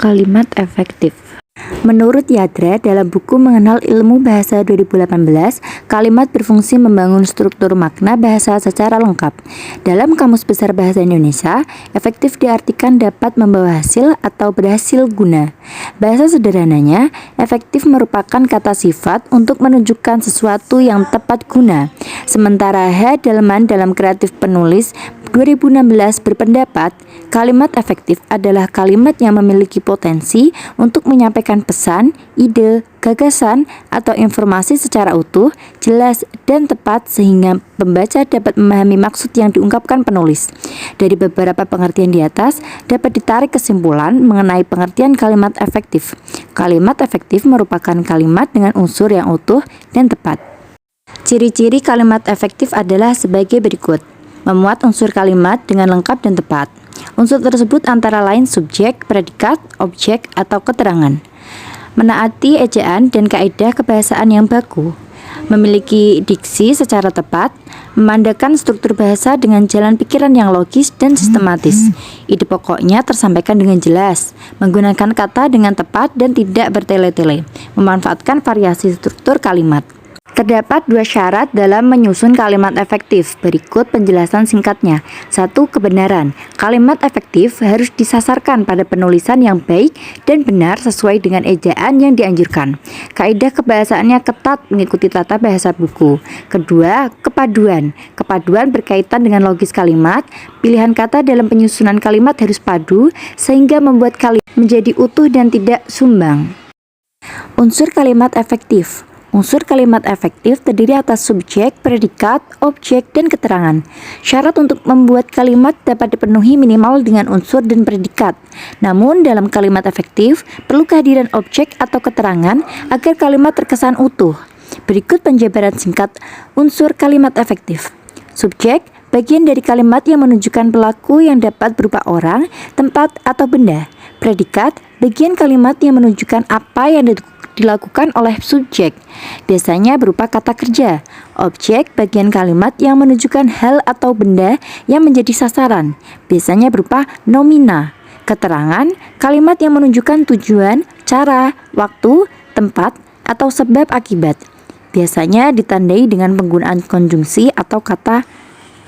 Kalimat efektif. Menurut Yadra, dalam buku Mengenal Ilmu Bahasa 2018, kalimat berfungsi membangun struktur makna bahasa secara lengkap. Dalam Kamus Besar Bahasa Indonesia, efektif diartikan dapat membawa hasil atau berhasil guna. Bahasa sederhananya, efektif merupakan kata sifat untuk menunjukkan sesuatu yang tepat guna. Sementara H. Delman dalam Kreatif Penulis 2016 berpendapat, kalimat efektif adalah kalimat yang memiliki potensi untuk menyampaikan pesan, ide, gagasan, atau informasi secara utuh, jelas, dan tepat sehingga pembaca dapat memahami maksud yang diungkapkan penulis. Dari beberapa pengertian di atas, dapat ditarik kesimpulan mengenai pengertian kalimat efektif. Kalimat efektif merupakan kalimat dengan unsur yang utuh dan tepat. Ciri-ciri kalimat efektif adalah sebagai berikut. Memuat unsur kalimat dengan lengkap dan tepat. Unsur tersebut antara lain subjek, predikat, objek, atau keterangan. Menaati ejaan dan kaidah kebahasaan yang baku. Memiliki diksi secara tepat. Memandakan struktur bahasa dengan jalan pikiran yang logis dan sistematis. Ide pokoknya tersampaikan dengan jelas. Menggunakan kata dengan tepat dan tidak bertele-tele. Memanfaatkan variasi struktur kalimat. Terdapat dua syarat dalam menyusun kalimat efektif. Berikut penjelasan singkatnya. 1. Kebenaran. Kalimat efektif harus disasarkan pada penulisan yang baik dan benar sesuai dengan ejaan yang dianjurkan. Kaidah kebahasaannya ketat mengikuti tata bahasa buku. Kedua, kepaduan. Kepaduan berkaitan dengan logis kalimat. Pilihan kata dalam penyusunan kalimat harus padu sehingga membuat kalimat menjadi utuh dan tidak sumbang. Unsur kalimat efektif. Unsur kalimat efektif terdiri atas subjek, predikat, objek, dan keterangan. Syarat untuk membuat kalimat dapat dipenuhi minimal dengan unsur dan predikat. Namun, dalam kalimat efektif, perlu kehadiran objek atau keterangan agar kalimat terkesan utuh. Berikut penjabaran singkat unsur kalimat efektif. Subjek, bagian dari kalimat yang menunjukkan pelaku yang dapat berupa orang, tempat, atau benda. Predikat, bagian kalimat yang menunjukkan apa yang dilakukan oleh subjek, biasanya berupa kata kerja. Objek, bagian kalimat yang menunjukkan hal atau benda yang menjadi sasaran, biasanya berupa nomina. Keterangan, kalimat yang menunjukkan tujuan, cara, waktu, tempat, atau sebab akibat, biasanya ditandai dengan penggunaan konjungsi atau kata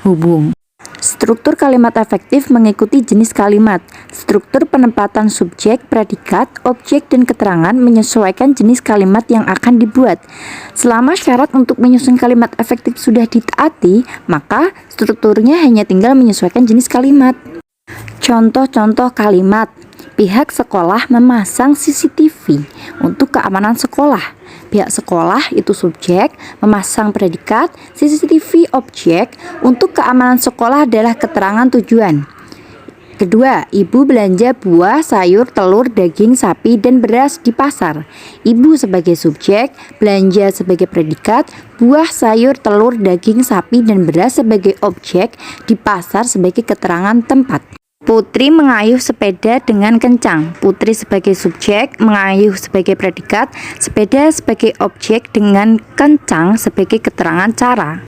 hubung. Struktur kalimat efektif mengikuti jenis kalimat. Struktur penempatan subjek, predikat, objek, dan keterangan menyesuaikan jenis kalimat yang akan dibuat. Selama syarat untuk menyusun kalimat efektif sudah ditaati, maka strukturnya hanya tinggal menyesuaikan jenis kalimat. Contoh-contoh kalimat. Pihak sekolah memasang CCTV untuk keamanan sekolah. Pihak sekolah itu subjek, memasang predikat, CCTV objek, untuk keamanan sekolah adalah keterangan tujuan. Kedua, ibu belanja buah, sayur, telur, daging, sapi, dan beras di pasar. Ibu sebagai subjek, belanja sebagai predikat, buah, sayur, telur, daging, sapi, dan beras sebagai objek, di pasar sebagai keterangan tempat. Putri mengayuh sepeda dengan kencang. Putri sebagai subjek, mengayuh sebagai predikat, sepeda sebagai objek dengan kencang sebagai keterangan cara.